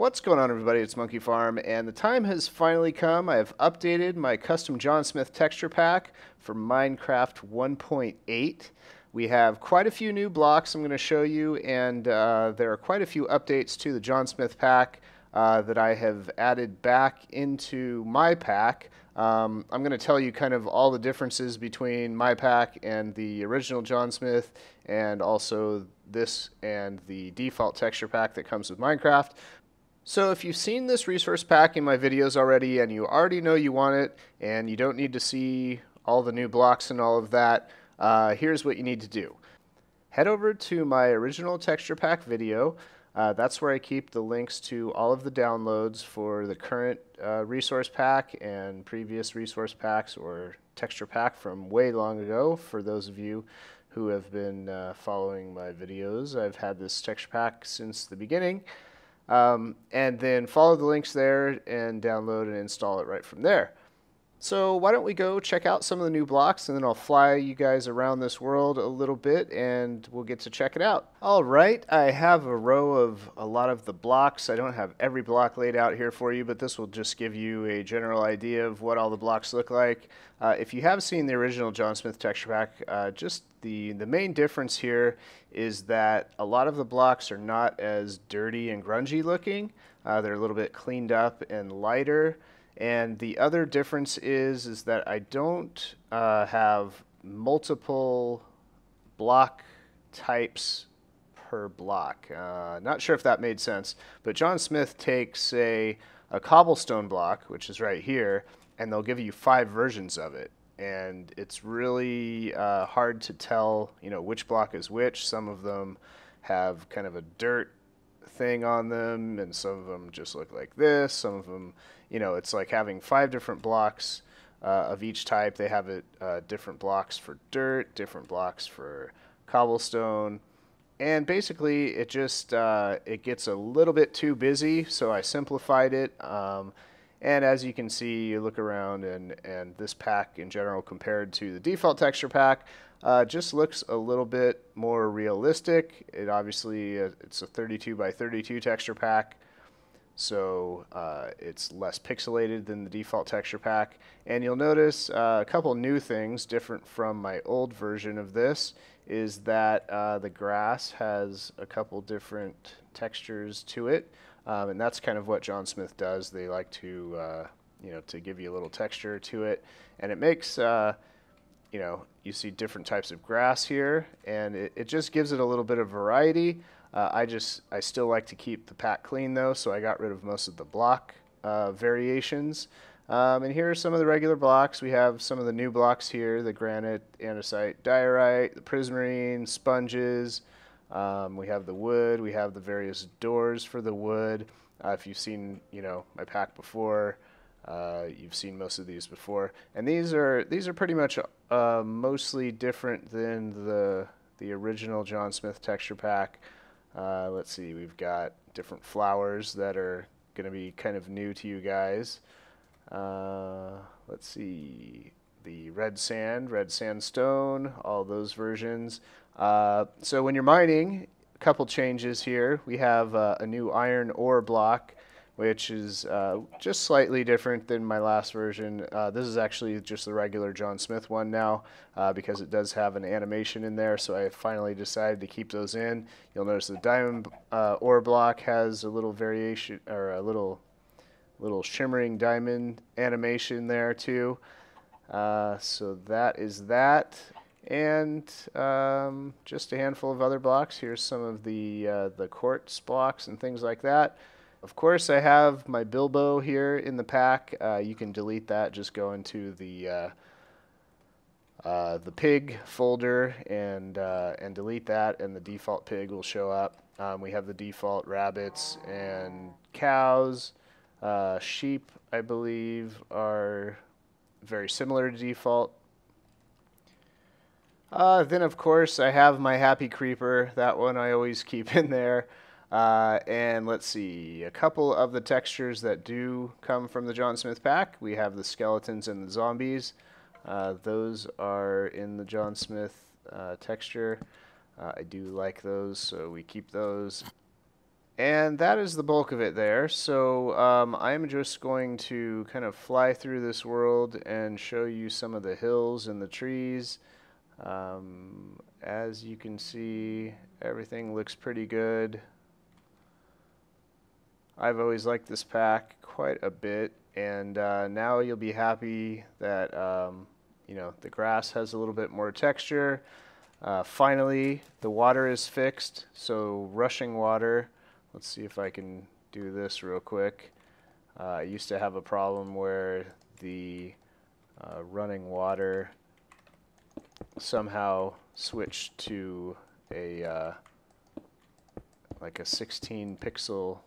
What's going on, everybody? It's Monkey Farm, and the time has finally come. I have updated my custom John Smith texture pack for Minecraft 1.8. We have quite a few new blocks I'm going to show you, and there are quite a few updates to the John Smith pack that I have added back into my pack. I'm going to tell you kind of all the differences between my pack and the original John Smith, and also this and the default texture pack that comes with Minecraft. So if you've seen this resource pack in my videos already and you already know you want it and you don't need to see all the new blocks and all of that, here's what you need to do. Head over to my original texture pack video. That's where I keep the links to all of the downloads for the current resource pack and previous resource packs or texture pack from way long ago. For those of you who have been following my videos, I've had this texture pack since the beginning. And then follow the links there and download and install it right from there. So why don't we go check out some of the new blocks, and then I'll fly you guys around this world a little bit and we'll get to check it out. Alright, I have a row of a lot of the blocks. I don't have every block laid out here for you, but this will just give you a general idea of what all the blocks look like. If you have seen the original John Smith texture pack, just the main difference here is that a lot of the blocks are not as dirty and grungy looking. They're a little bit cleaned up and lighter. And the other difference is that I don't have multiple block types per block. Not sure if that made sense, but John Smith takes a cobblestone block, which is right here, and they'll give you 5 versions of it. And it's really hard to tell, which block is which. Some of them have kind of a dirt thing on them, and some of them just look like this. Some of them, it's like having 5 different blocks of each type. They have it different blocks for dirt, different blocks for cobblestone, and basically it just it gets a little bit too busy, so I simplified it. And as you can see, you look around, and this pack in general compared to the default texture pack just looks a little bit more realistic. It obviously it's a 32 by 32 texture pack, so it's less pixelated than the default texture pack. And you'll notice a couple new things different from my old version of this is that the grass has a couple different textures to it. And that's kind of what John Smith does. They like to, to give you a little texture to it, and it makes, you see different types of grass here, and it just gives it a little bit of variety. I still like to keep the pack clean though, so I got rid of most of the block variations. And here are some of the regular blocks. We have some of the new blocks here: the granite, andesite, diorite, the prismarine, sponges. We have the wood, we have the various doors for the wood. If you've seen, my pack before, you've seen most of these before. And these are pretty much mostly different than the original John Smith texture pack. Let's see, we've got different flowers that are going to be kind of new to you guys. Let's see, the red sand, red sandstone, all those versions. So when you're mining, a couple changes here. We have a new iron ore block, which is just slightly different than my last version. This is actually just the regular John Smith one now, because it does have an animation in there, so I finally decided to keep those in. You'll notice the diamond ore block has a little variation, or a little shimmering diamond animation there too. So that is that. And just a handful of other blocks. Here's some of the quartz blocks and things like that. Of course, I have my Bilbo here in the pack. You can delete that. Just go into the pig folder and delete that, and the default pig will show up. We have the default rabbits and cows. Sheep, I believe, are very similar to default. Then of course I have my happy creeper. That one I always keep in there. And let's see, a couple of the textures that do come from the John Smith pack. We have the skeletons and the zombies. Those are in the John Smith texture. I do like those, so we keep those. And that is the bulk of it there. So I'm just going to kind of fly through this world and show you some of the hills and the trees. As you can see, everything looks pretty good. I've always liked this pack quite a bit, and now you'll be happy that you know, the grass has a little bit more texture. Finally, the water is fixed, so rushing water. Let's see if I can do this real quick. I used to have a problem where the running water somehow switched to a like a 16 pixel.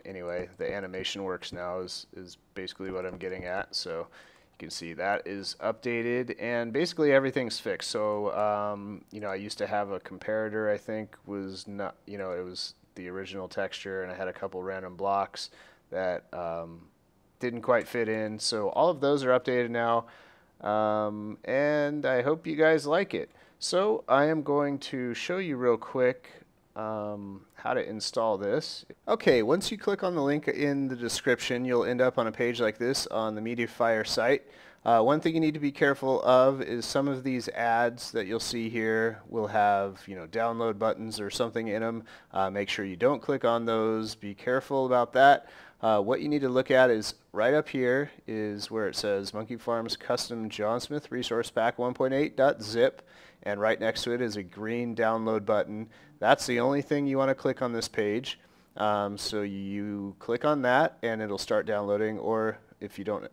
Anyway, the animation works now is basically what I'm getting at. So you can see that is updated, and basically everything's fixed. So you know, I used to have a comparator, I think was not, you know, it was the original texture, and I had a couple random blocks that didn't quite fit in. So all of those are updated now. And I hope you guys like it. So I am going to show you real quick how to install this. Okay, once you click on the link in the description, you'll end up on a page like this on the MediaFire site. One thing you need to be careful of is some of these ads that you'll see here will have, you know, download buttons or something in them. Make sure you don't click on those. Be careful about that. What you need to look at is right up here is where it says Monkey Farms Custom John Smith Resource Pack 1.8.zip, and right next to it is a green download button. That's the only thing you want to click on this page. So you click on that and it'll start downloading, or if you don't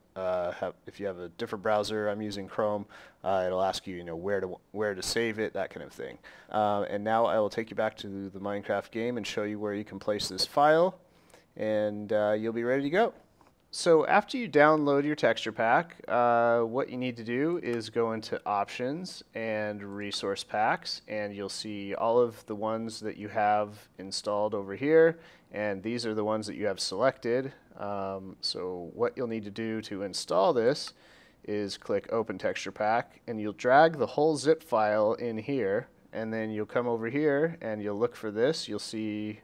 if you have a different browser, I'm using Chrome, it'll ask you, you know, where to save it, that kind of thing. And now I will take you back to the Minecraft game and show you where you can place this file, and you'll be ready to go. So after you download your texture pack, what you need to do is go into Options and Resource Packs, and you'll see all of the ones that you have installed over here, and these are the ones that you have selected. So what you'll need to do to install this is click Open Texture Pack, and you'll drag the whole zip file in here, and then you'll come over here and you'll look for this. You'll see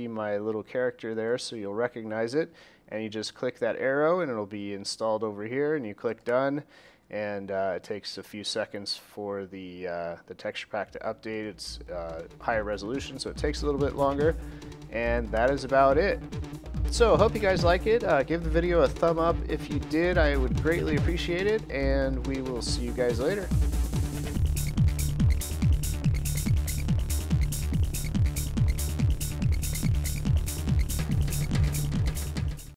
my little character there, so you'll recognize it, and you just click that arrow and it'll be installed over here, and you click Done, and it takes a few seconds for the texture pack to update. It's higher resolution, so it takes a little bit longer, and that is about it. So hope you guys like it. Give the video a thumb up if you did. I would greatly appreciate it, and we will see you guys later.